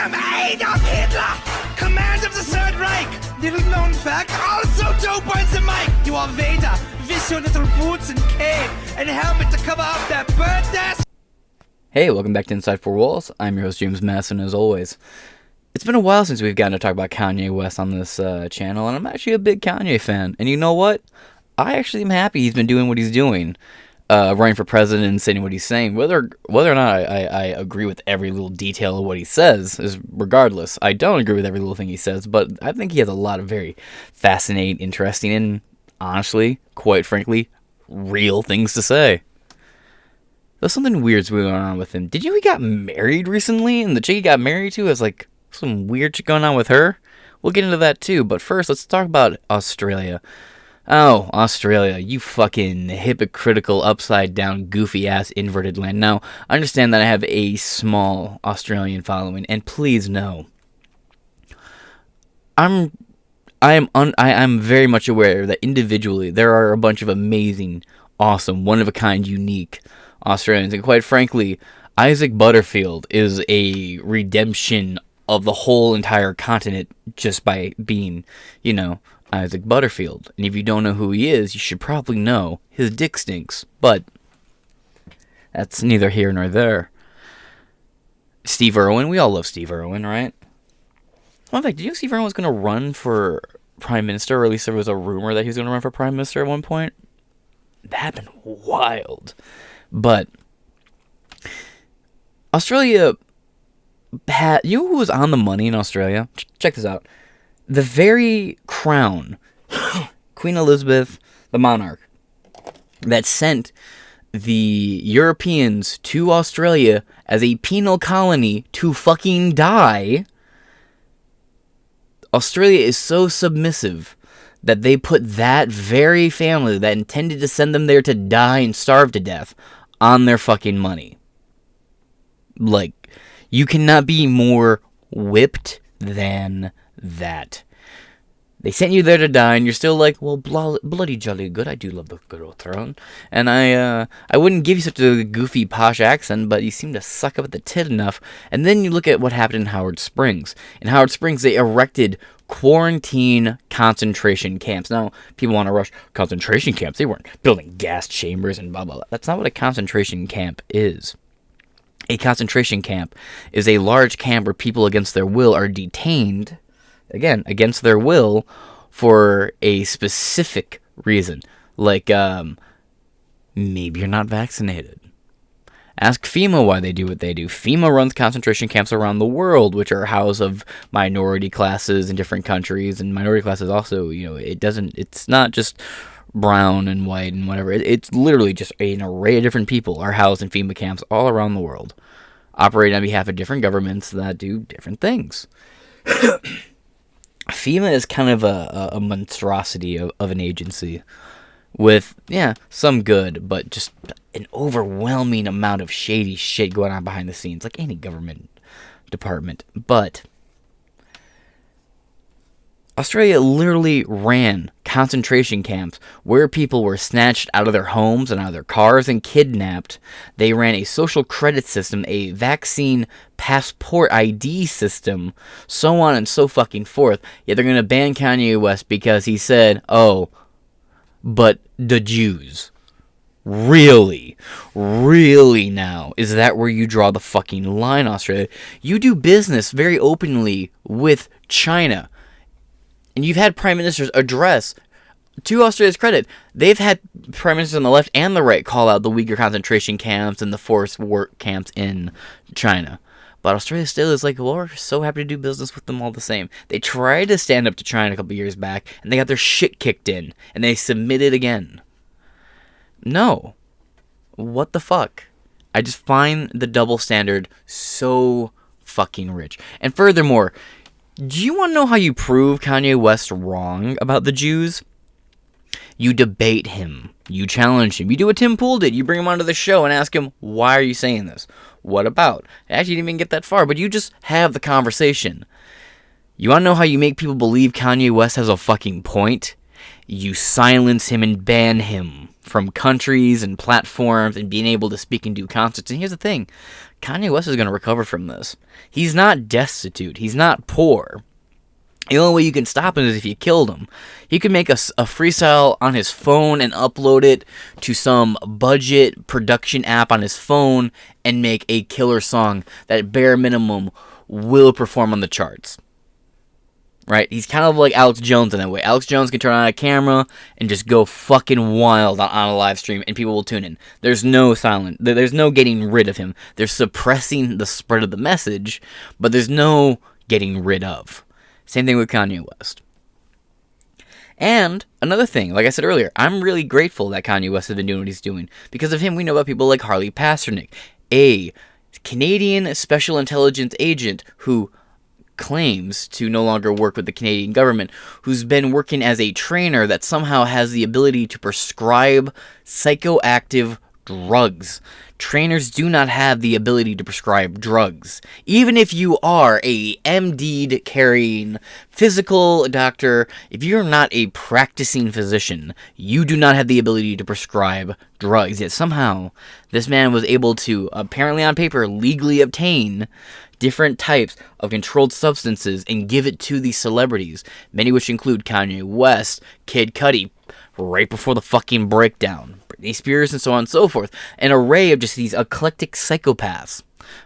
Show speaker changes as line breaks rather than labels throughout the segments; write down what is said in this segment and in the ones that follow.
am Adolf Hitler, commander of the Third Reich. Little known fact, also dope on the mic. You are Vader, with your little boots and cape and helmet to cover up that burnt ass.
Hey, welcome back to Inside Four Walls. I'm your host, James Masson, as always. It's been a while since we've gotten to talk about Kanye West on this channel, and I'm actually a big Kanye fan. And you know what? I actually am happy he's been doing what he's doing. Running for president and saying what he's saying. Whether or not I agree with every little detail of what he says is regardless. I don't agree with every little thing he says, but I think he has a lot of very fascinating, interesting, and honestly, quite frankly, real things to say. There's something weird's going on with him. Did you know he got married recently? And the chick he got married to has like some weird shit going on with her? We'll get into that too, but first let's talk about Australia. Oh, Australia, you fucking hypocritical, upside-down, goofy-ass inverted land. Now, understand that I have a small Australian following, and please know, I am very much aware that individually there are a bunch of amazing, awesome, one-of-a-kind, unique Australians, and quite frankly, Isaac Butterfield is a redemption of the whole entire continent just by being, Isaac Butterfield. And if you don't know who he is, you should probably know his dick stinks. But that's neither here nor there. Steve Irwin, we all love Steve Irwin, right? Fun fact, did you know Steve Irwin was going to run for prime minister, or at least there was a rumor that he was going to run for prime minister at one point? That'd been wild. But Australia had, you know who was on the money in Australia? Check this out. The very crown, Queen Elizabeth, the monarch, that sent the Europeans to Australia as a penal colony to fucking die, Australia is so submissive that they put that very family that intended to send them there to die and starve to death on their fucking money. Like, you cannot be more whipped than that. They sent you there to die, and you're still like, well, bloody jolly good. I do love the good old throne, and I wouldn't give you such a goofy posh accent, but you seem to suck up at the tit enough. And then you look at what happened in Howard Springs. In Howard Springs, they erected quarantine concentration camps. Now, people want to rush concentration camps. They weren't building gas chambers and blah blah blah. That's not what a concentration camp is. A concentration camp is a large camp where people against their will are detained, again, against their will, for a specific reason. Like, maybe you're not vaccinated. Ask FEMA why they do what they do. FEMA runs concentration camps around the world, which are a house of minority classes in different countries, and minority classes also, it's not just brown and white and whatever. It's literally just an array of different people are housed in FEMA camps all around the world, operating on behalf of different governments that do different things. FEMA is kind of a monstrosity of an agency with, some good, but just an overwhelming amount of shady shit going on behind the scenes, like any government department. But Australia literally ran concentration camps where people were snatched out of their homes and out of their cars and kidnapped. They ran a social credit system, a vaccine passport ID system, so on and so fucking forth. Yet they're going to ban Kanye West because he said, oh, but the Jews. Really? Really now? Is that where you draw the fucking line, Australia? You do business very openly with China. And you've had prime ministers address, to Australia's credit, they've had prime ministers on the left and the right call out the Uyghur concentration camps and the forced work camps in China. But Australia still is like, well, we're so happy to do business with them all the same. They tried to stand up to China a couple years back, and they got their shit kicked in, and they submitted again. No. What the fuck? I just find the double standard so fucking rich. And furthermore, do you want to know how you prove Kanye West wrong about the Jews? You debate him. You challenge him. You do what Tim Pool did. You bring him onto the show and ask him, why are you saying this? What about? I actually didn't even get that far, but you just have the conversation. You want to know how you make people believe Kanye West has a fucking point? You silence him and ban him from countries and platforms and being able to speak and do concerts. And here's the thing. Kanye West is going to recover from this. He's not destitute. He's not poor. The only way you can stop him is if you killed him. He could make a freestyle on his phone and upload it to some budget production app on his phone and make a killer song that bare minimum will perform on the charts. Right? He's kind of like Alex Jones in that way. Alex Jones can turn on a camera and just go fucking wild on a live stream and people will tune in. There's no there's no getting rid of him. There's suppressing the spread of the message, but there's no getting rid of. Same thing with Kanye West. And another thing, like I said earlier, I'm really grateful that Kanye West has been doing what he's doing. Because of him, we know about people like Harley Pasternak, a Canadian special intelligence agent who claims to no longer work with the Canadian government, who's been working as a trainer that somehow has the ability to prescribe psychoactive drugs. Trainers do not have the ability to prescribe drugs. Even if you are a MD'd carrying physical doctor, if you're not a practicing physician, you do not have the ability to prescribe drugs. Yet somehow, this man was able to, apparently on paper, legally obtain different types of controlled substances and give it to these celebrities, many which include Kanye West, Kid Cudi, right before the fucking breakdown, Britney Spears, and so on and so forth. An array of just these eclectic psychopaths.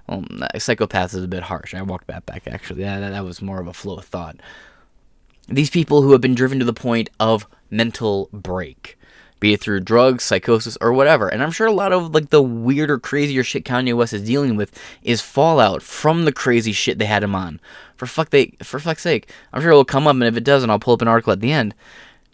Well, psychopaths is a bit harsh. I walked that back, actually. That was more of a flow of thought. These people who have been driven to the point of mental break, be it through drugs, psychosis, or whatever. And I'm sure a lot of like the weirder, crazier shit Kanye West is dealing with is fallout from the crazy shit they had him on. For fuck's sake. I'm sure it'll come up, and if it doesn't, I'll pull up an article at the end.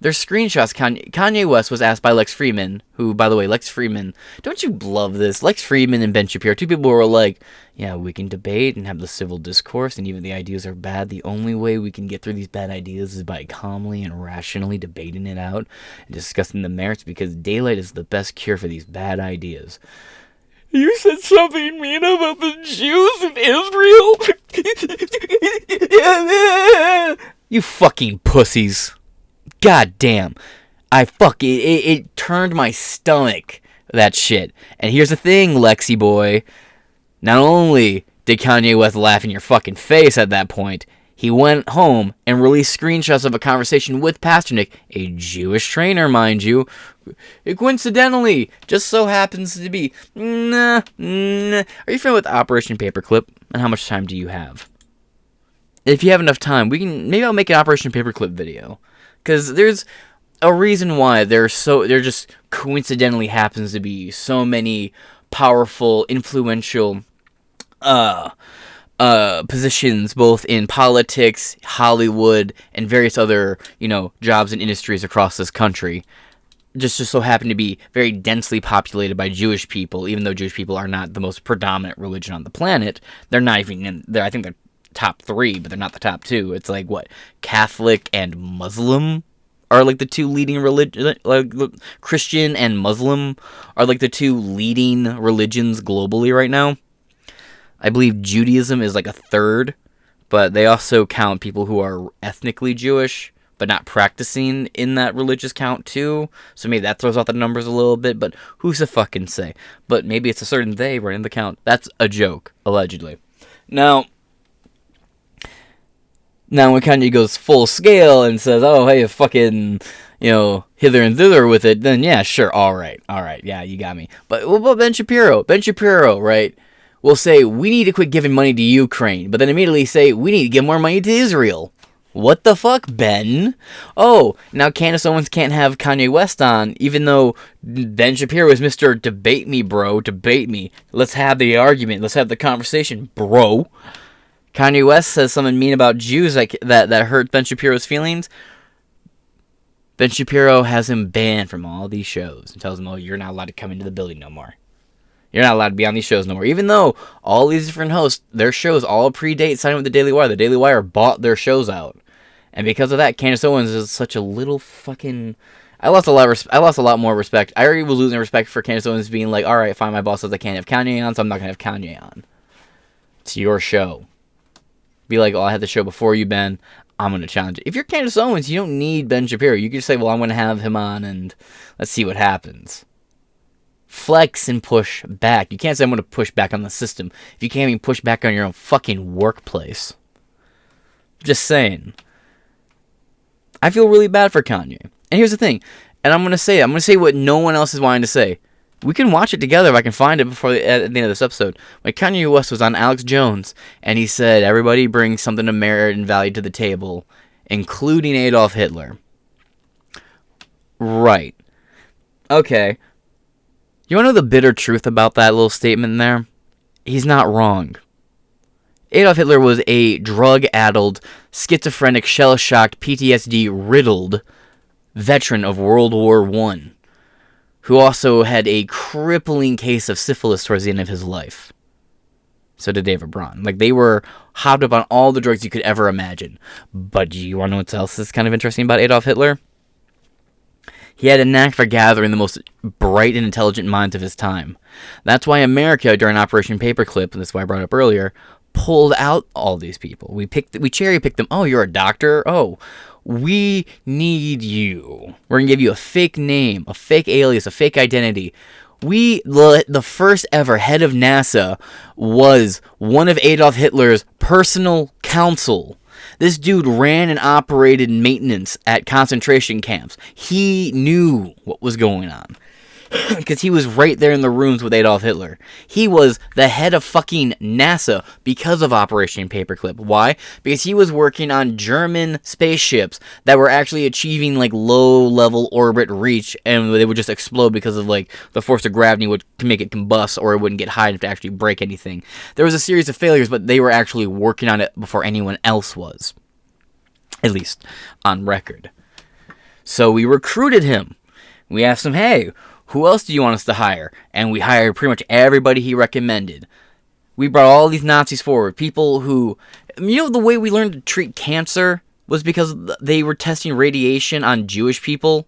There's screenshots. Kanye West was asked by Lex Fridman, who, by the way, Lex Fridman, don't you love this? Lex Fridman and Ben Shapiro, two people who were like, yeah, we can debate and have the civil discourse, and even the ideas are bad. The only way we can get through these bad ideas is by calmly and rationally debating it out and discussing the merits, because daylight is the best cure for these bad ideas. You said something mean about the Jews in Israel? You fucking pussies. God damn. It turned my stomach, that shit. And here's the thing, Lexi boy. Not only did Kanye West laugh in your fucking face at that point, he went home and released screenshots of a conversation with Pasternak, a Jewish trainer, mind you. It coincidentally just so happens to be. Are you familiar with Operation Paperclip? And how much time do you have? If you have enough time, maybe I'll make an Operation Paperclip video. Because there's a reason why there just coincidentally happens to be so many powerful, influential positions, both in politics, Hollywood, and various other, jobs and industries across this country. Just so happen to be very densely populated by Jewish people, even though Jewish people are not the most predominant religion on the planet. They're not even in there. I think they're top 3, but they're not the top 2. It's like what Catholic and Muslim are like the 2 leading religion. Like Christian and Muslim are like the 2 leading religions globally right now. I believe Judaism is like a 3rd, but they also count people who are ethnically Jewish but not practicing in that religious count too. So maybe that throws out the numbers a little bit, but who's to fucking say? But maybe it's a certain they running the count. That's a joke, allegedly. Now when Kanye goes full scale and says, oh, hey, fucking, hither and thither with it, then yeah, sure, all right, yeah, you got me. But what about Ben Shapiro, right, will say, we need to quit giving money to Ukraine, but then immediately say, we need to give more money to Israel. What the fuck, Ben? Oh, now Candace Owens can't have Kanye West on, even though Ben Shapiro is Mr. Debate me, bro, debate me. Let's have the argument, let's have the conversation, bro. Kanye West says something mean about Jews that hurt Ben Shapiro's feelings. Ben Shapiro has him banned from all these shows and tells him, oh, you're not allowed to come into the building no more. You're not allowed to be on these shows no more. Even though all these different hosts, their shows all predate signing with the Daily Wire. The Daily Wire bought their shows out. And because of that, Candace Owens is such a little fucking... I lost a lot more respect. I already was losing respect for Candace Owens being like, all right, fine, my boss says I can't have Kanye on, so I'm not going to have Kanye on. It's your show. Be like, oh, I had the show before you, Ben. I'm going to challenge it. If you're Candace Owens, you don't need Ben Shapiro. You can just say, well, I'm going to have him on, and let's see what happens. flex and push back. You can't say I'm going to push back on the system if you can't even push back on your own fucking workplace. Just saying. I feel really bad for Kanye. And here's the thing, and I'm going to say what no one else is wanting to say. We can watch it together if I can find it at the end of this episode. When Kanye West was on Alex Jones, and he said, everybody brings something of merit and value to the table, including Adolf Hitler. Right. Okay. You want to know the bitter truth about that little statement there? He's not wrong. Adolf Hitler was a drug-addled, schizophrenic, shell-shocked, PTSD-riddled veteran of World War I, who also had a crippling case of syphilis towards the end of his life. So did David Braun. Like, they were hopped up on all the drugs you could ever imagine. But do you want to know what else is kind of interesting about Adolf Hitler? He had a knack for gathering the most bright and intelligent minds of his time. That's why America, during Operation Paperclip, and that's why I brought up earlier, pulled out all these people. We cherry-picked them. Oh, you're a doctor? Oh, we need you. We're going to give you a fake name, a fake alias, a fake identity. The first ever head of NASA was one of Adolf Hitler's personal counsel. This dude ran and operated maintenance at concentration camps. He knew what was going on. Because he was right there in the rooms with Adolf Hitler. He was the head of fucking NASA because of Operation Paperclip. Why? Because he was working on German spaceships that were actually achieving like low-level orbit reach, and they would just explode because of like the force of gravity would make it combust, or it wouldn't get high enough to actually break anything. There was a series of failures, but they were actually working on it before anyone else was. At least on record. So we recruited him. We asked him, hey, who else do you want us to hire? And we hired pretty much everybody he recommended. We brought all these Nazis forward. People who, you know, the way we learned to treat cancer was because they were testing radiation on Jewish people.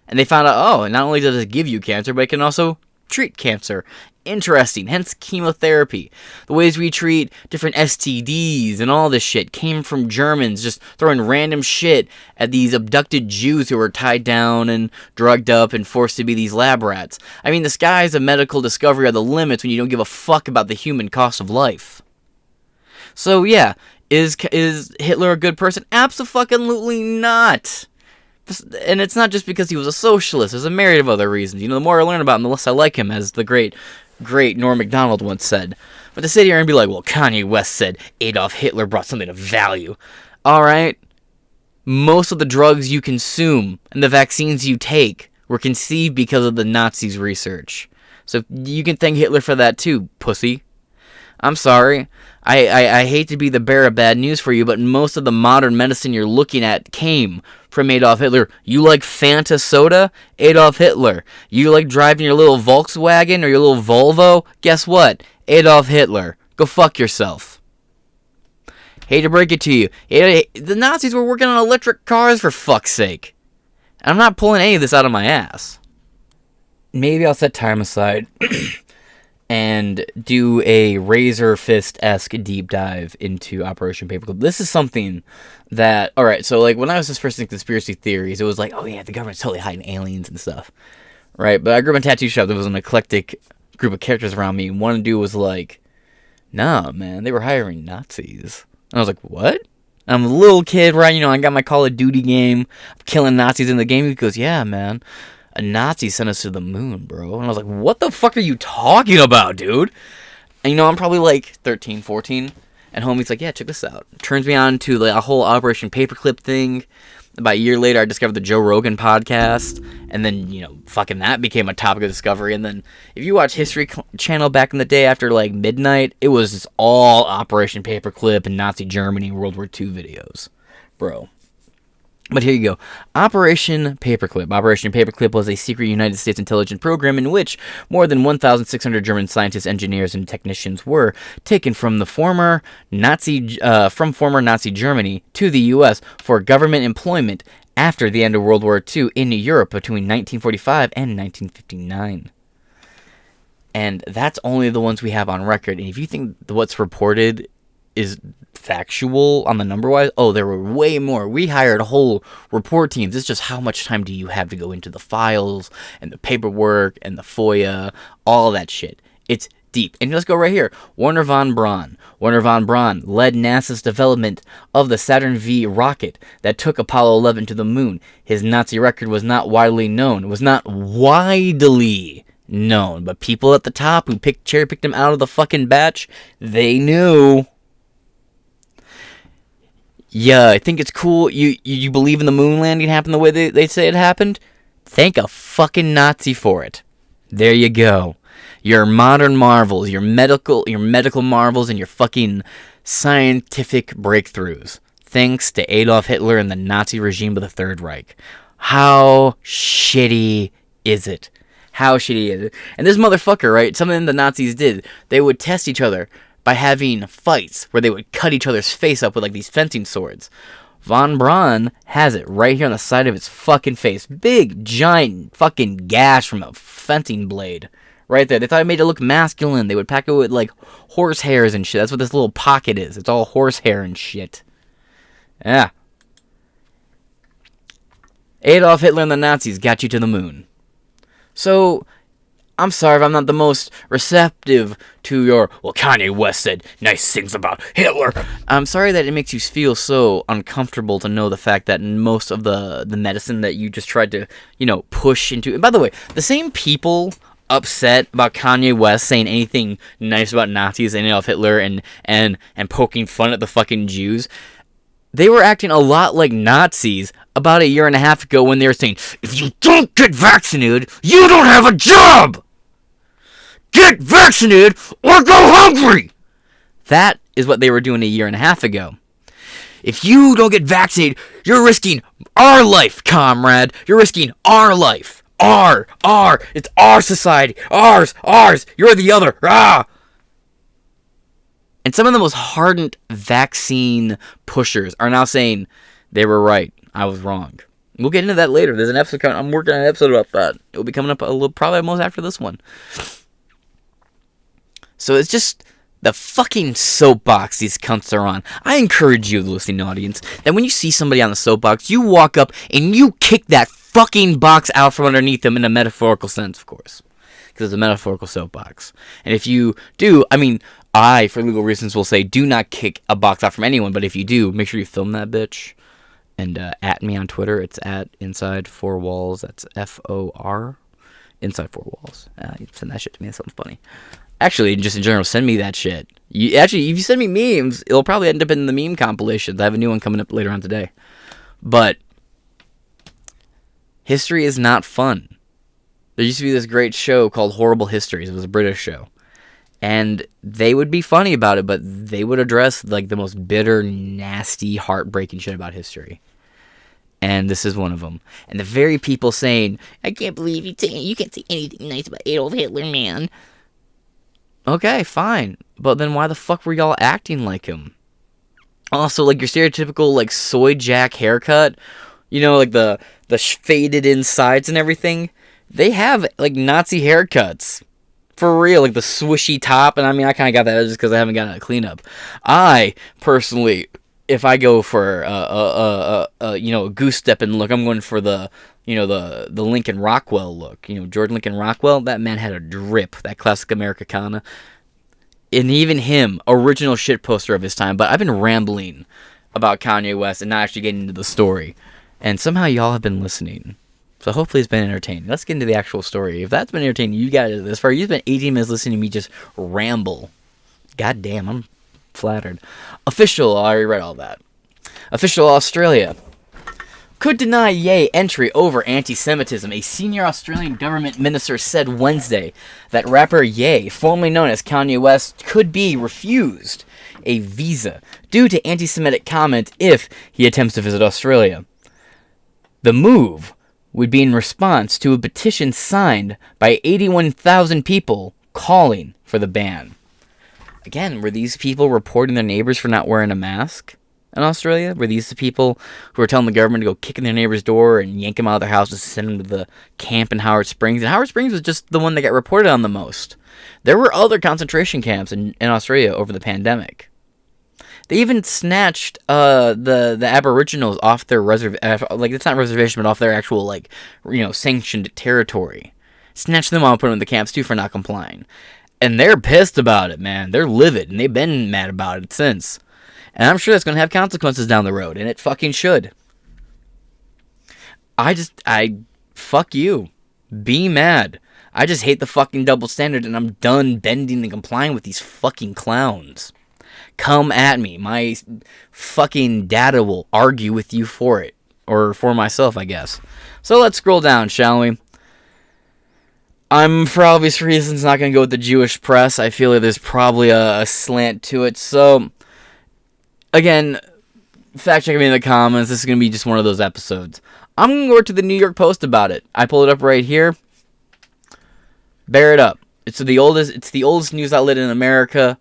And they found out, oh, not only does it give you cancer, but it can also treat cancer. Interesting, hence chemotherapy. The ways we treat different STDs and all this shit came from Germans just throwing random shit at these abducted Jews who were tied down and drugged up and forced to be these lab rats. I mean, the skies of medical discovery are the limits when you don't give a fuck about the human cost of life. So yeah, is Hitler a good person? Absolutely not. And it's not just because he was a socialist. There's a myriad of other reasons. You know, the more I learn about him, the less I like him, as the great Norm Macdonald once said. But to sit here and be like, well, Kanye West said Adolf Hitler brought something of value. Alright? Most of the drugs you consume and the vaccines you take were conceived because of the Nazis' research. So you can thank Hitler for that too, pussy. I'm sorry. I hate to be the bearer of bad news for you, but most of the modern medicine you're looking at came from Adolf Hitler. You like Fanta soda? Adolf Hitler. You like driving your little Volkswagen or your little Volvo? Guess what? Adolf Hitler. Go fuck yourself. Hate to break it to you. The Nazis were working on electric cars, for fuck's sake. I'm not pulling any of this out of my ass. Maybe I'll set time aside and do a Razor Fist-esque deep dive into Operation Paperclip. This is something that, alright, so like when I was just first in conspiracy theories, it was like, oh yeah, the government's totally hiding aliens and stuff, right? But I grew up in a tattoo shop. There was an eclectic group of characters around me, and one dude was like, nah, man, they were hiring Nazis. And I was like, what? I'm a little kid, right? You know, I got my Call of Duty game, I'm killing Nazis in the game. He goes, yeah, man, a Nazi sent us to the moon, bro. And I was like, what the fuck are you talking about, dude? And you know, I'm probably like 13, 14. And homie's like, yeah, check this out. Turns me on to the whole Operation Paperclip thing. About a year later, I discovered the Joe Rogan podcast. And then, you know, fucking that became a topic of discovery. And then if you watch History Channel back in the day after like midnight, it was just all Operation Paperclip and Nazi Germany and World War II videos. Bro. But here you go. Operation Paperclip. Operation Paperclip was a secret United States intelligence program in which more than 1,600 German scientists, engineers, and technicians were taken from former Nazi Germany to the U.S. for government employment after the end of World War II in Europe between 1945 and 1959. And that's only the ones we have on record. And if you think what's reported is factual on the number-wise, oh, there were way more. We hired whole report teams. It's just how much time do you have to go into the files and the paperwork and the FOIA, all that shit. It's deep. And let's go right here. Wernher von Braun. Wernher von Braun led NASA's development of the Saturn V rocket that took Apollo 11 to the moon. His Nazi record was not widely known. It was not widely known. But people at the top who cherry-picked him out of the fucking batch, they knew. Yeah, I think it's cool. You believe in the moon landing happened the way they say it happened? Thank a fucking Nazi for it. There you go. Your modern marvels, your medical marvels, and your fucking scientific breakthroughs. Thanks to Adolf Hitler and the Nazi regime of the Third Reich. How shitty is it? How shitty is it? And this motherfucker, right, something the Nazis did, they would test each other by having fights where they would cut each other's face up with like these fencing swords. Von Braun has it right here on the side of his fucking face. Big, giant fucking gash from a fencing blade. Right there. They thought it made it look masculine. They would pack it with like horse hairs and shit. That's what this little pocket is. It's all horsehair and shit. Yeah. Adolf Hitler and the Nazis got you to the moon. So, I'm sorry if I'm not the most receptive to your, well, Kanye West said nice things about Hitler. I'm sorry that it makes you feel so uncomfortable to know the fact that most of the medicine that you just tried to, push into. And by the way, the same people upset about Kanye West saying anything nice about Nazis and Adolf Hitler and poking fun at the fucking Jews, they were acting a lot like Nazis about a year and a half ago when they were saying, if you don't get vaccinated, you don't have a job! Get vaccinated or go hungry! That is what they were doing a year and a half ago. If you don't get vaccinated, you're risking our life, comrade. You're risking our life. It's our society. Ours. You're the other. Ah! And some of the most hardened vaccine pushers are now saying, they were right. I was wrong. We'll get into that later. There's an episode coming. I'm working on an episode about that. It will be coming up probably almost after this one. So it's just the fucking soapbox these cunts are on. I encourage you, the listening audience, that when you see somebody on the soapbox, you walk up and you kick that fucking box out from underneath them in a metaphorical sense, of course. Because it's a metaphorical soapbox. And if you do, I, for legal reasons, will say do not kick a box out from anyone, but if you do, make sure you film that bitch. And at me on Twitter, it's at Inside Four Walls. That's FOR. Inside Four Walls. You send that shit to me. That sounds funny. Actually, just in general, send me that shit. If you send me memes, it'll probably end up in the meme compilations. I have a new one coming up later on today. But history is not fun. There used to be this great show called Horrible Histories. It was a British show. And they would be funny about it, but they would address like the most bitter, nasty, heartbreaking shit about history. And this is one of them. And the very people saying, I can't believe you can't say anything nice about Adolf Hitler, man. Okay, fine. But then why the fuck were y'all acting like him? Also, like your stereotypical like soy jack haircut, like the faded in sides and everything. They have like Nazi haircuts. For real, like the swishy top. And I kind of got that just because I haven't gotten a cleanup. I, personally, if I go for a goose stepping look, I'm going for the Lincoln Rockwell look. George Lincoln Rockwell, that man had a drip, that classic Americana. And even him, original shit poster of his time. But I've been rambling about Kanye West and not actually getting into the story. And somehow y'all have been listening. So hopefully it's been entertaining. Let's get into the actual story. If that's been entertaining, you got it this far. You spent 18 minutes listening to me just ramble. God damn, I'm flattered. Official, I already read all that. Official Australia could deny Ye entry over anti-Semitism. A senior Australian government minister said Wednesday that rapper Ye, formerly known as Kanye West, could be refused a visa due to anti-Semitic comments if he attempts to visit Australia. The move would be in response to a petition signed by 81,000 people calling for the ban. Again, were these people reporting their neighbors for not wearing a mask in Australia? Were these the people who were telling the government to go kick in their neighbor's door and yank them out of their houses and send them to the camp in Howard Springs? And Howard Springs was just the one that got reported on the most. There were other concentration camps in Australia over the pandemic. They even snatched the Aboriginals off their like it's not reservation, but off their actual like sanctioned territory. Snatched them off, put them in the camps too for not complying, and they're pissed about it, man. They're livid, and they've been mad about it since. And I'm sure that's gonna have consequences down the road, and it fucking should. I fuck you. Be mad. I just hate the fucking double standard, and I'm done bending and complying with these fucking clowns. Come at me. My fucking data will argue with you for it. Or for myself, I guess. So let's scroll down, shall we? I'm, for obvious reasons, not going to go with the Jewish press. I feel like there's probably a slant to it. So, again, fact check me in the comments. This is going to be just one of those episodes. I'm going to go to the New York Post about it. I pulled it up right here. Bear it up. It's the oldest news outlet in America.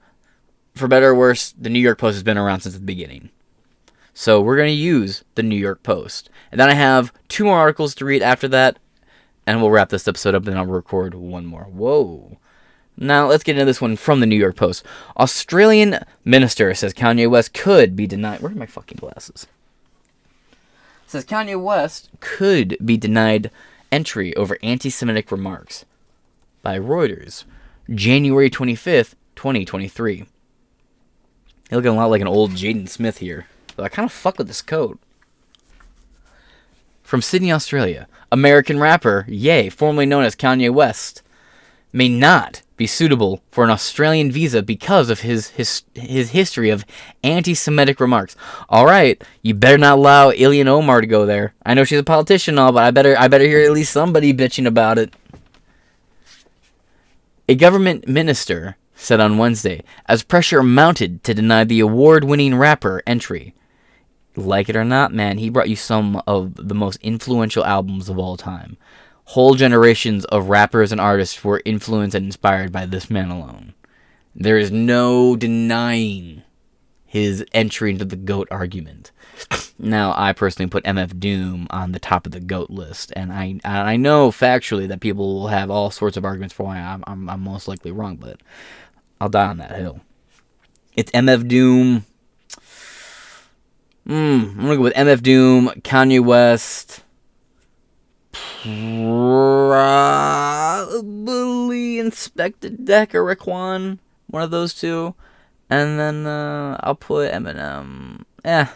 For better or worse, the New York Post has been around since the beginning. So we're going to use the New York Post. And then I have 2 more articles to read after that. And we'll wrap this episode up, and I'll record one more. Whoa. Now, let's get into this one from the New York Post. Australian minister says Kanye West could be denied... Where are my fucking glasses? Says Kanye West could be denied entry over anti-Semitic remarks by Reuters, January 25th, 2023. You're looking a lot like an old Jaden Smith here. But I kind of fuck with this coat. From Sydney, Australia, American rapper Ye, formerly known as Kanye West, may not be suitable for an Australian visa because of his history of anti-Semitic remarks. All right, you better not allow Ilhan Omar to go there. I know she's a politician and all, but I better hear at least somebody bitching about it. A government minister said on Wednesday, as pressure mounted to deny the award-winning rapper entry. Like it or not, man, he brought you some of the most influential albums of all time. Whole generations of rappers and artists were influenced and inspired by this man alone. There is no denying his entry into the GOAT argument. Now, I personally put MF Doom on the top of the GOAT list, and I know factually that people will have all sorts of arguments for why I'm most likely wrong, but I'll die on that hill. It's MF Doom. I'm going to go with MF Doom, Kanye West, probably Inspector Deck or Raekwon, one of those two, and then I'll put Eminem. I'm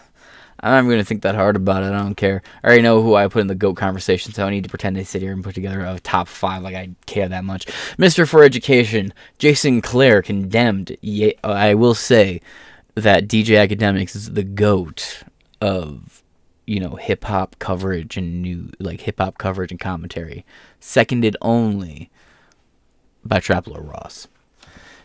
not going to think that hard about it, I don't care. I already know who I put in the GOAT conversation, so I need to pretend to sit here and put together a top 5 like I care that much. Minister for Education, Jason Clare, condemned. I will say that DJ Academics is the GOAT of, hip-hop coverage and hip-hop coverage and commentary. Seconded only by Trapler Ross.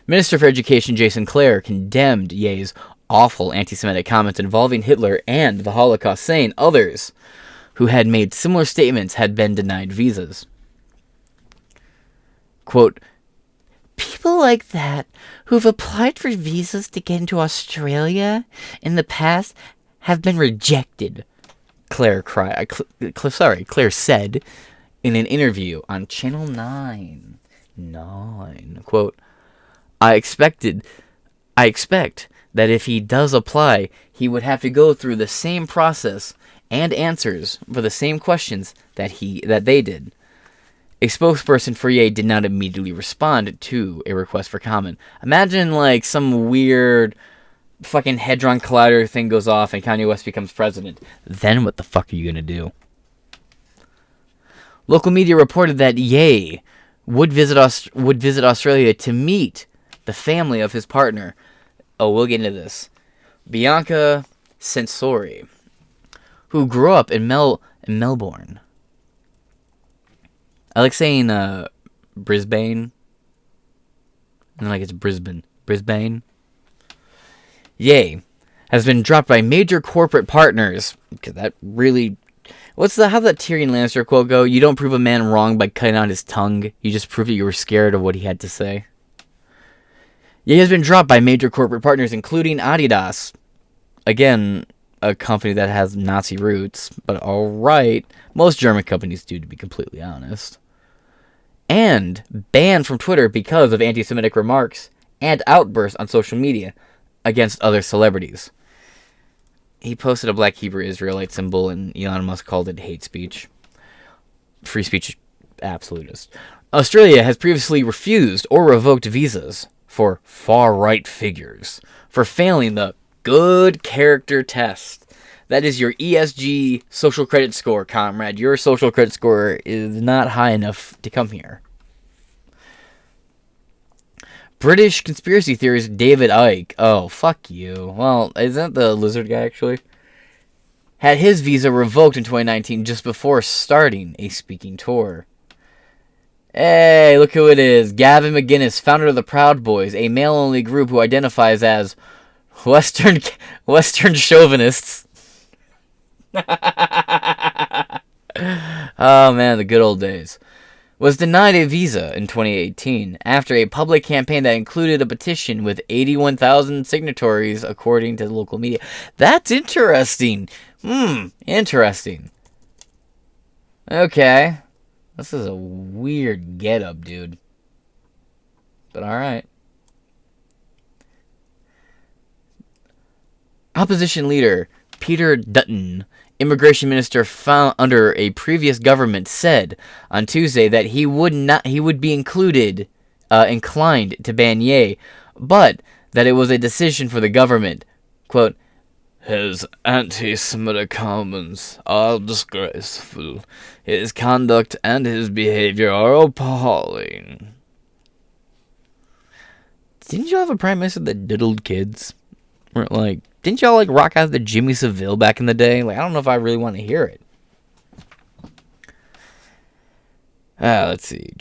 Minister for Education Jason Clare condemned Ye's awful anti-Semitic comments involving Hitler and the Holocaust, saying others who had made similar statements had been denied visas. Quote, people like that who've applied for visas to get into Australia in the past have been rejected, Claire said in an interview on Channel 9. Quote, I expect that if he does apply, he would have to go through the same process and answers for the same questions that they did. A spokesperson for Ye did not immediately respond to a request for comment. Imagine some weird fucking Hadron Collider thing goes off and Kanye West becomes president. Then what the fuck are you gonna do? Local media reported that Ye would visit Australia to meet the family of his partner. Oh, we'll get into this. Bianca Sensori, who grew up in Melbourne. I like saying Brisbane. And then it's Brisbane. Brisbane. Ye has been dropped by major corporate partners. Because that really... how's that Tyrion Lannister quote go? You don't prove a man wrong by cutting out his tongue. You just prove that you were scared of what he had to say. Ye has been dropped by major corporate partners, including Adidas. Again, a company that has Nazi roots. But alright. Most German companies do, to be completely honest. And banned from Twitter because of anti-Semitic remarks and outbursts on social media against other celebrities. he posted a black Hebrew Israelite symbol, and Elon Musk called it hate speech. Free speech absolutist. Australia has previously refused or revoked visas for far-right figures for failing the good character test. That is your ESG social credit score, comrade. Your social credit score is not high enough to come here. British conspiracy theorist David Icke. Oh, fuck you. Well, isn't that the lizard guy, actually? Had his visa revoked in 2019 just before starting a speaking tour. Hey, look who it is. Gavin McGuinness, founder of the Proud Boys, a male-only group who identifies as Western chauvinists. Oh, man, the good old days. Was denied a visa in 2018 after a public campaign that included a petition with 81,000 signatories, according to the local media. That's interesting. Interesting. Okay. This is a weird get-up, dude. But alright. Opposition leader Peter Dutton, immigration minister found under a previous government, said on Tuesday that he would be inclined to ban Ye, but that it was a decision for the government. Quote, his anti-Semitic comments are disgraceful. His conduct and his behavior are appalling. Didn't you have a prime minister that diddled kids? Or didn't y'all rock out the Jimmy Savile back in the day? I don't know if I really want to hear it. Let's see.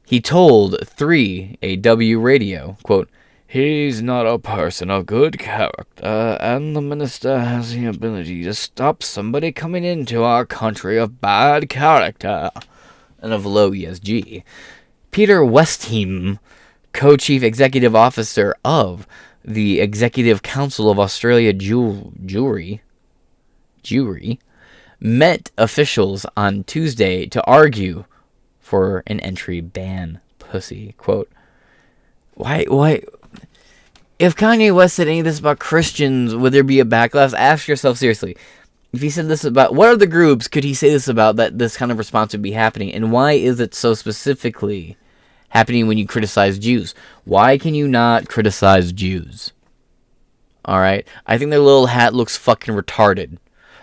He told 3AW Radio, quote, he's not a person of good character, and the minister has the ability to stop somebody coming into our country of bad character and of low ESG. Peter Westheim, co-chief executive officer of the Executive Council of Australia Jewry, met officials on Tuesday to argue for an entry ban. Pussy. Quote, why? If Kanye West said any of this about Christians, would there be a backlash? Ask yourself seriously. If he said this about, what other groups could he say this about that this kind of response would be happening? And why is it so specifically happening when you criticize Jews? Why can you not criticize Jews? Alright? I think their little hat looks fucking retarded.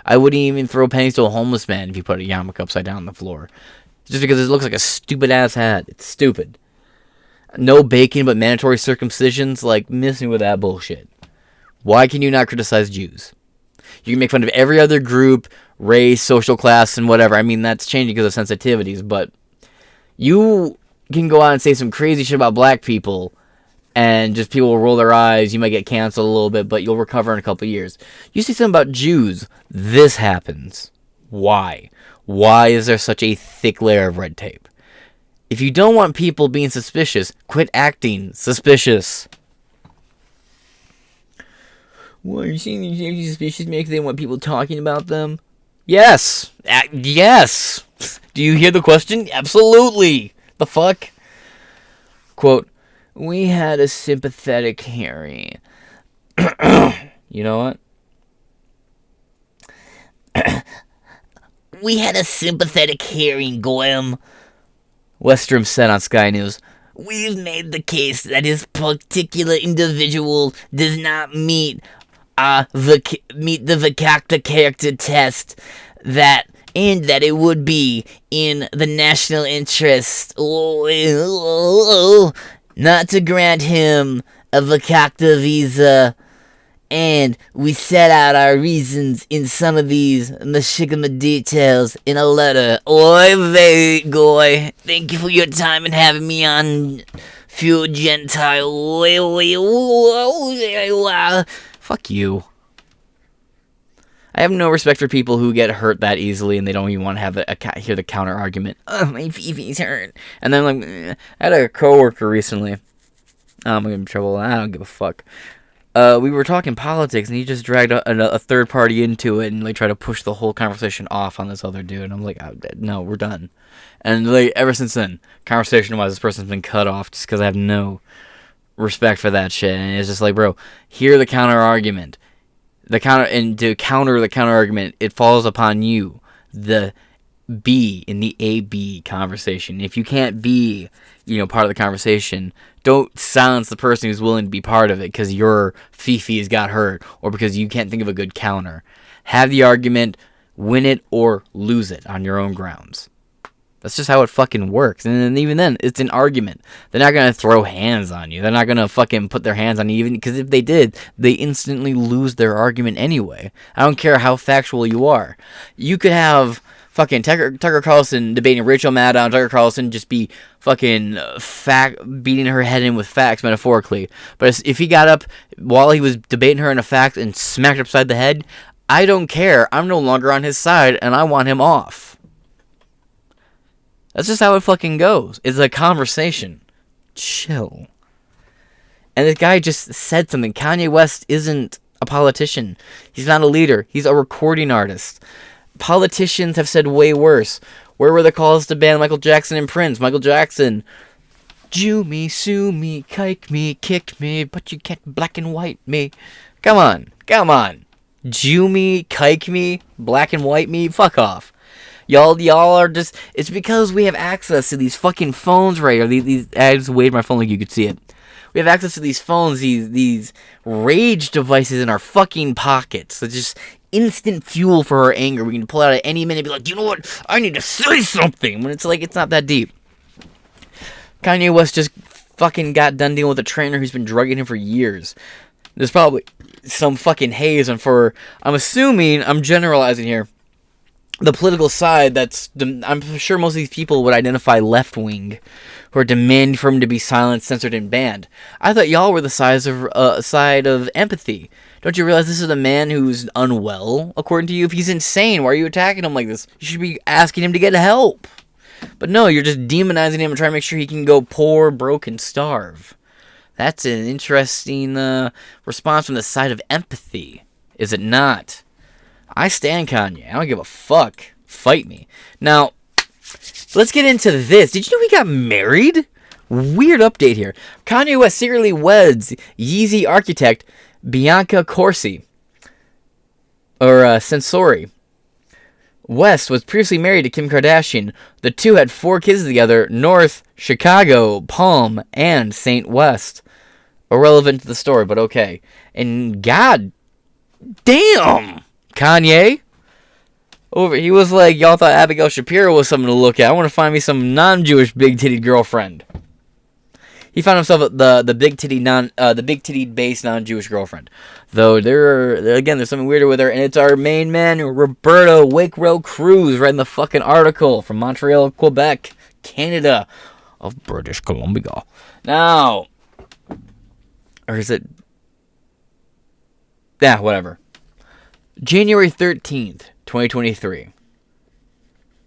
I wouldn't even throw pennies to a homeless man if you put a yarmulke upside down on the floor. Just because it looks like a stupid ass hat. It's stupid. No bacon but mandatory circumcisions, missing with that bullshit. Why can you not criticize Jews? You can make fun of every other group, race, social class, and whatever. I mean, that's changing because of sensitivities, but you can go out and say some crazy shit about black people, and just people will roll their eyes. You might get canceled a little bit, but you'll recover in a couple of years. You say something about Jews, this happens. Why? Why is there such a thick layer of red tape? If you don't want people being suspicious, quit acting suspicious. Why are you saying these suspicious because they want people talking about them? Yes! Yes! Do you hear the question? Absolutely! The fuck? Quote, we had a sympathetic hearing. You know what? We had a sympathetic hearing, Goem. Westrom said on Sky News, we've made the case that his particular individual does not meet the Vakakta character test, and that it would be in the national interest not to grant him a Vakakta visa. And we set out our reasons in some of these mashigama details in a letter. Oi vey, goy. Thank you for your time and having me on Fuel Gentile. Fuck you. I have no respect for people who get hurt that easily and they don't even want to have hear the counter argument. Oh, my fee's hurt. And then I had a coworker recently. I'm gonna get in trouble. I don't give a fuck. We were talking politics, and he just dragged a third party into it and tried to push the whole conversation off on this other dude. And I'm like, no, we're done. And ever since then, conversation-wise, this person's been cut off just because I have no respect for that shit. And it's just bro, hear the counter argument. to counter the counter argument, it falls upon you, the be in the AB conversation. If you can't be, part of the conversation, don't silence the person who's willing to be part of it because your Fifi's got hurt or because you can't think of a good counter. Have the argument, win it or lose it on your own grounds. That's just how it fucking works. And then, even then, it's an argument. They're not going to throw hands on you. They're not going to fucking put their hands on you, even because if they did, they instantly lose their argument anyway. I don't care how factual you are. You could have fucking Tucker Carlson debating Rachel Maddow, and Tucker Carlson just be fucking beating her head in with facts, metaphorically. But if he got up while he was debating her in a fact and smacked her upside the head, I don't care. I'm no longer on his side, and I want him off. That's just how it fucking goes. It's a conversation. Chill. And this guy just said something. Kanye West isn't a politician. He's not a leader. He's a recording artist. Politicians have said way worse. Where were the calls to ban Michael Jackson and Prince? Michael Jackson, Jew me, sue me, kike me, kick me, but you can't black and white me. Come on. Jew me, kike me, black and white me, fuck off. Y'all are just, it's because we have access to these fucking phones right here. I just waved my phone like you could see it. We have access to these phones, these rage devices in our fucking pockets. It's just instant fuel for our anger. We can pull out at any minute and be like, you know what? I need to say something. When it's like, it's not that deep. Kanye West just fucking got done dealing with a trainer who's been drugging him for years. There's probably some fucking haze I'm generalizing here, the political side I'm sure most of these people would identify left-wing, who are demanding for him to be silenced, censored, and banned. I thought y'all were the side of empathy. Don't you realize this is a man who's unwell, according to you? If he's insane, why are you attacking him like this? You should be asking him to get help. But no, you're just demonizing him and trying to make sure he can go poor, broke, and starve. That's an interesting response from the side of empathy, is it not? I stand Kanye. I don't give a fuck. Fight me. Now, let's get into this. Did you know he got married? Weird update here. Kanye West secretly weds Yeezy architect Bianca Corsi. Sensori. West was previously married to Kim Kardashian. The two had 4 kids together: North, Chicago, Palm, and St. West. Irrelevant to the story, but okay. And god damn! Kanye, he was like, y'all thought Abigail Shapiro was something to look at. I want to find me some non-Jewish big-titted girlfriend. He found himself the big-titted based non-Jewish girlfriend. Though there's something weirder with her, and it's our main man, Roberto Wakerow Cruz, writing the fucking article from Montreal, Quebec, Canada, of British Columbia. Now, or is it? Yeah, whatever. January 13th, 2023.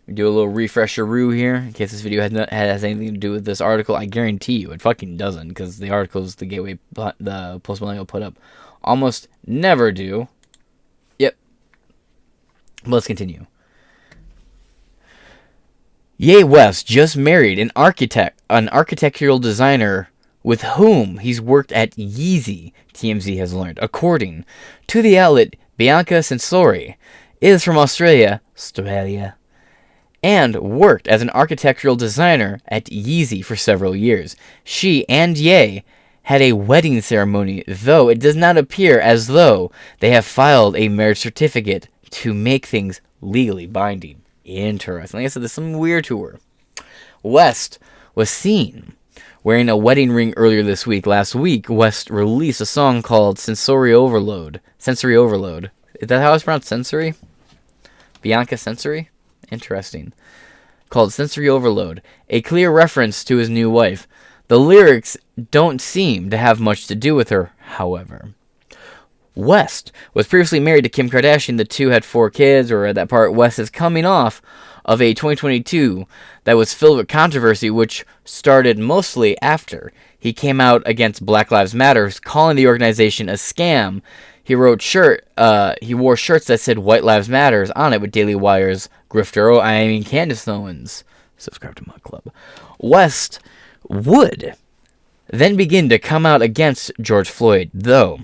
We do a little refresher-roo here, in case this video has anything to do with this article. I guarantee you it fucking doesn't, because the articles the Gateway, the Post Millennial put up almost never do. Yep. Let's continue. Ye West just married an architectural designer with whom he's worked at Yeezy, TMZ has learned. According to the outlet, Bianca Sensori is from Australia, and worked as an architectural designer at Yeezy for several years. She and Ye had a wedding ceremony, though it does not appear as though they have filed a marriage certificate to make things legally binding. Interesting. Like I said, there's something weird to her. West was seen wearing a wedding ring earlier this week. Last week, West released a song called Sensory Overload. Is that how it's pronounced? Sensory? Bianca Sensory? Interesting. Called Sensory Overload. A clear reference to his new wife. The lyrics don't seem to have much to do with her, however. West was previously married to Kim Kardashian. The two had 4 kids, or at that part, West is coming off of a 2022 that was filled with controversy, which started mostly after he came out against Black Lives Matter, calling the organization a scam. He wore shirts that said White Lives Matters on it with Daily Wire's Candace Owens. Subscribe to my club. West would then begin to come out against George Floyd, though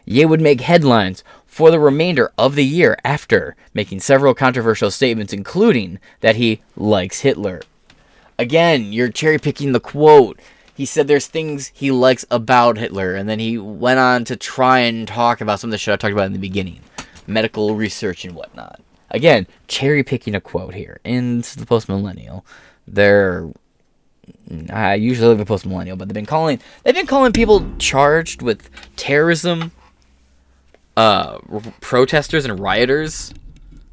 Ye would make headlines for the remainder of the year after making several controversial statements, including that he likes Hitler. Again, you're cherry-picking the quote. He said there's things he likes about Hitler, and then he went on to try and talk about some of the shit I talked about in the beginning. Medical research and whatnot. Again, cherry-picking a quote here. And this is the post-millennial. I usually live a post-millennial, but they've been calling people charged with terrorism, protesters and rioters.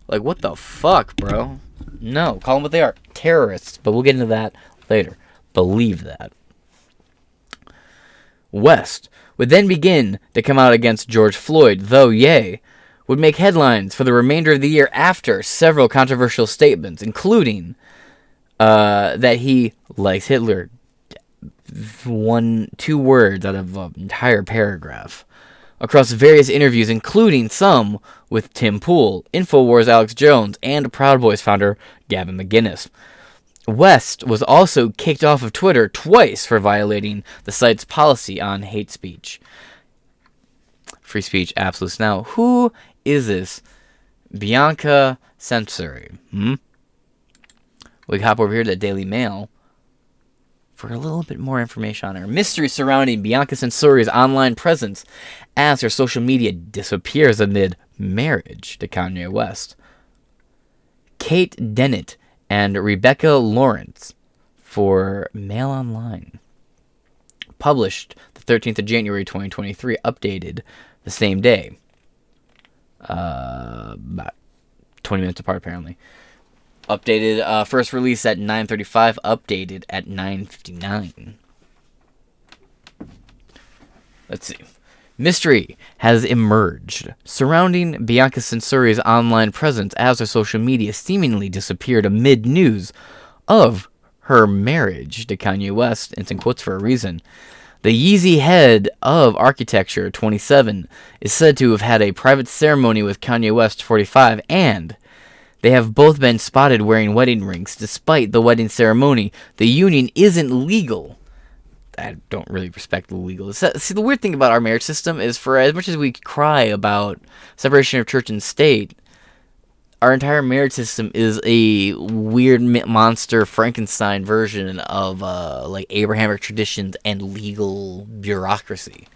Like, what the fuck, bro? No, call them what they are. Terrorists. But we'll get into that later. Believe that. West would then begin to come out against George Floyd, though Ye would make headlines for the remainder of the year after several controversial statements, including that he likes Hitler. 2 words out of an entire paragraph. Across various interviews, including some with Tim Pool, InfoWars' Alex Jones, and Proud Boys founder Gavin McInnes. West was also kicked off of Twitter twice for violating the site's policy on hate speech. Free speech absolutes. Now, who is this Bianca Censori? We hop over here to the Daily Mail for a little bit more information on her. Mystery surrounding Bianca Censori's online presence as her social media disappears amid marriage to Kanye West. Kate Dennett and Rebecca Lawrence for Mail Online. Published the 13th of January 2023, updated the same day. About 20 minutes apart, apparently. Updated, first release at 9:35, updated at 9:59. Let's see. Mystery has emerged surrounding Bianca Censori's online presence as her social media seemingly disappeared amid news of her marriage to Kanye West. It's in quotes for a reason. The Yeezy head of architecture, 27, is said to have had a private ceremony with Kanye West, 45, and they have both been spotted wearing wedding rings. Despite the wedding ceremony, the union isn't legal. I don't really respect the legal. See, the weird thing about our marriage system is, for as much as we cry about separation of church and state, our entire marriage system is a weird monster Frankenstein version of like Abrahamic traditions and legal bureaucracy.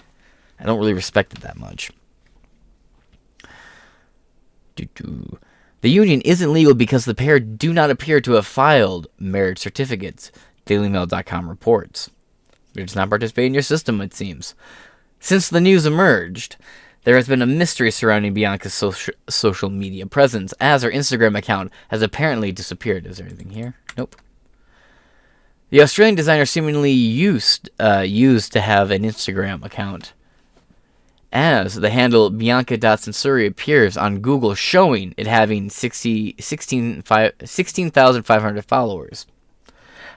I don't really respect it that much. The union isn't legal because the pair do not appear to have filed marriage certificates, DailyMail.com reports. They does not participate in your system, it seems. Since the news emerged, there has been a mystery surrounding Bianca's social media presence, as her Instagram account has apparently disappeared. Is there anything here? Nope. The Australian designer seemingly used to have an Instagram account, as the handle Bianca.Censori appears on Google, showing it having 16,500 followers.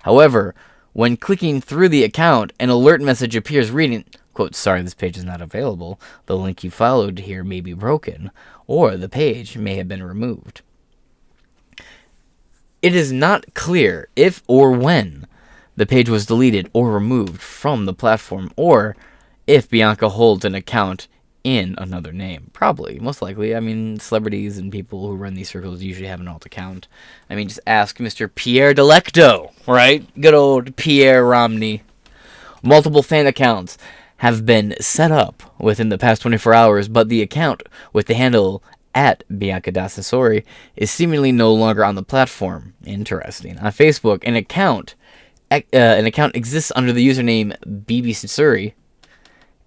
However, when clicking through the account, an alert message appears reading, quote, "Sorry, this page is not available. The link you followed here may be broken, or the page may have been removed." It is not clear if or when the page was deleted or removed from the platform, or if Bianca holds an account in another name. Probably, most likely. I mean, celebrities and people who run these circles usually have an alt account. I mean, just ask Mr. Pierre Delecto, right? Good old Pierre Romney. Multiple fan accounts have been set up within the past 24 hours, but the account with the handle at Bianca.Censori is seemingly no longer on the platform. Interesting. On Facebook, an account exists under the username BBCensori,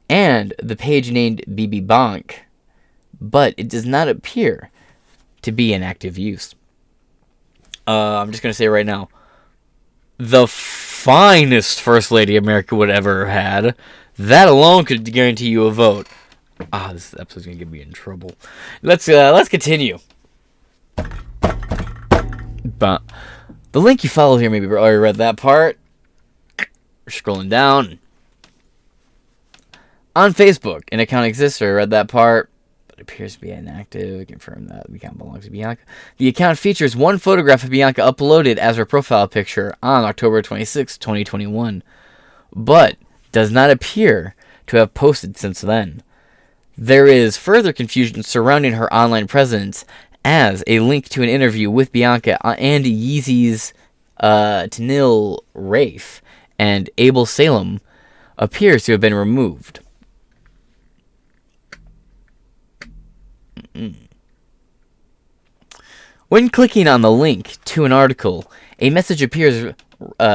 and the page named BB Bonk, but it does not appear to be in active use. I'm just going to say right now, the finest First Lady America would ever had. That alone could guarantee you a vote. This episode's going to get me in trouble. Let's continue. But the link you follow here, maybe already read that part. We're scrolling down. On Facebook, an account exists, I read that part, but appears to be inactive. Confirm that the account belongs to Bianca. The account features one photograph of Bianca uploaded as her profile picture on October 26, 2021, but does not appear to have posted since then. There is further confusion surrounding her online presence, as a link to an interview with Bianca and Yeezy's Tanil Rafe and Abel Salem appears to have been removed. When clicking on the link to an article, a message appears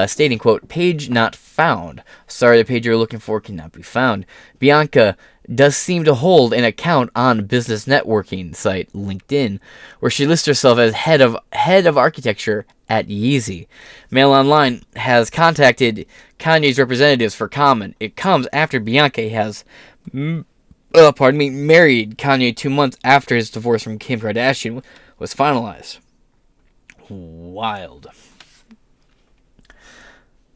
stating, quote, "Page not found. Sorry, the page you're looking for cannot be found." Bianca does seem to hold an account on business networking site LinkedIn, where she lists herself as head of architecture at Yeezy. Mail Online has contacted Kanye's representatives for comment. It comes after Bianca has married Kanye 2 months after his divorce from Kim Kardashian was finalized. Wild.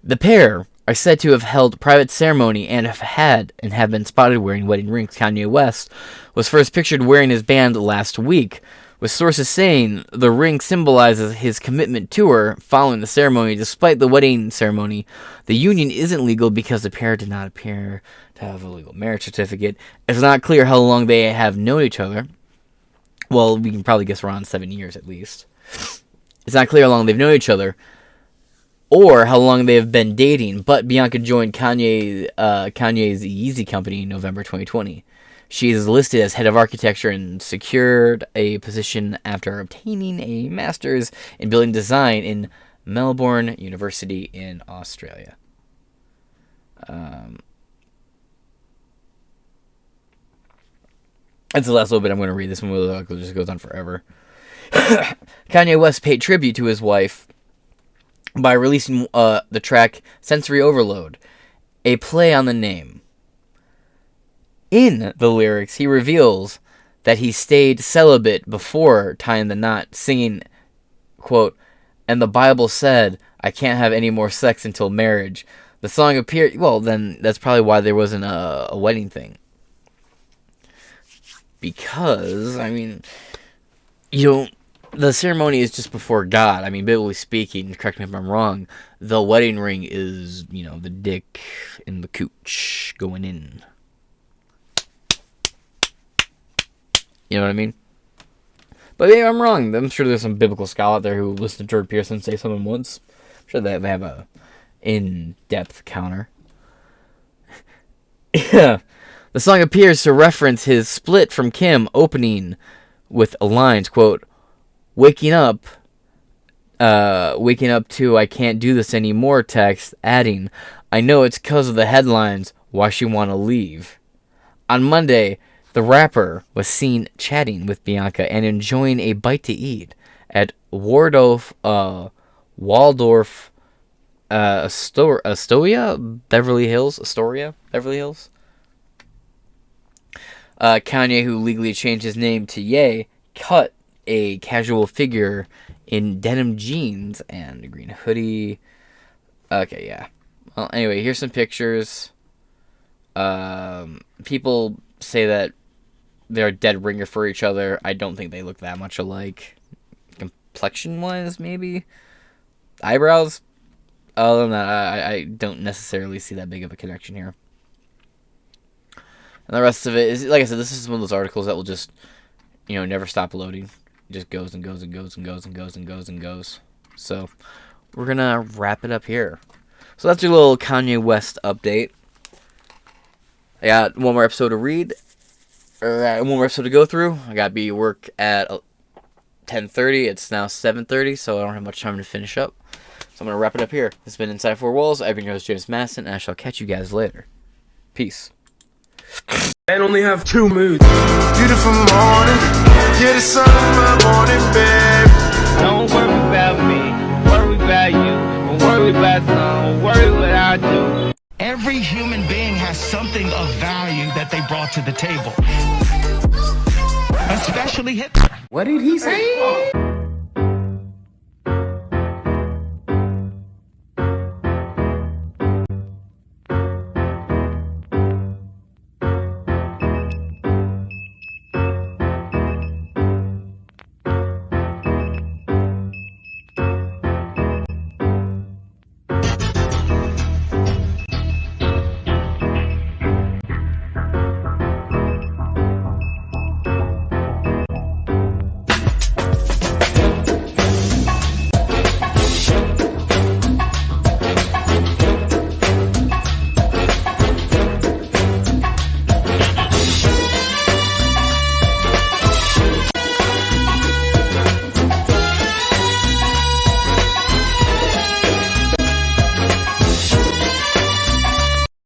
The pair are said to have held private ceremony and have been spotted wearing wedding rings. Kanye West was first pictured wearing his band last week, with sources saying the ring symbolizes his commitment to her following the ceremony. Despite the wedding ceremony, the union isn't legal because the pair did not appear to have a legal marriage certificate. It's not clear how long they have known each other. Well, we can probably guess around 7 years at least. It's not clear how long they've known each other or how long they have been dating, but Bianca joined Kanye's Yeezy company in November 2020. She is listed as head of architecture and secured a position after obtaining a master's in building design in Melbourne University in Australia. That's the last little bit I'm going to read. This one just goes on forever. Kanye West paid tribute to his wife by releasing the track Sensory Overload, a play on the name. In the lyrics, he reveals that he stayed celibate before tying the knot, singing, quote, "And the Bible said, I can't have any more sex until marriage." The song appeared... Well, then that's probably why there wasn't a wedding thing. Because, I mean, the ceremony is just before God. I mean, biblically speaking, correct me if I'm wrong, the wedding ring is, the dick and the cooch going in. You know what I mean? But maybe I'm wrong. I'm sure there's some biblical scholar out there who listened to Jordan Peterson say something once. I'm sure they have a in-depth counter. Yeah. The song appears to reference his split from Kim, opening with lines, quote, waking up to "I can't do this anymore" text, adding, "I know it's 'cause of the headlines, why she wanna leave." On Monday, the rapper was seen chatting with Bianca and enjoying a bite to eat at Waldorf Astoria, Beverly Hills. Kanye, who legally changed his name to Ye, cut a casual figure in denim jeans and a green hoodie. Okay, yeah. Well, anyway, here's some pictures. People say that they're a dead ringer for each other. I don't think they look that much alike. Complexion-wise, maybe? Eyebrows? Other than that, I don't necessarily see that big of a connection here. And the rest of it is, like I said, this is one of those articles that will just, never stop loading. It just goes and goes and goes and goes and goes and goes and goes. So, we're going to wrap it up here. So that's your little Kanye West update. I got one more episode to read. One more episode to go through. I got to be at work at 10:30. It's now 7:30, so I don't have much time to finish up. So I'm going to wrap it up here. This has been Inside Four Walls. I've been your host, James Masson, and I shall catch you guys later. Peace.
Men only have two moods. Beautiful morning, yeah, the sun in my morning, babe.
Don't worry about me, worry about you. Don't worry about some, worry what I do.
Every human being has something of value that they brought to the table. Especially Hitler.
What did he say?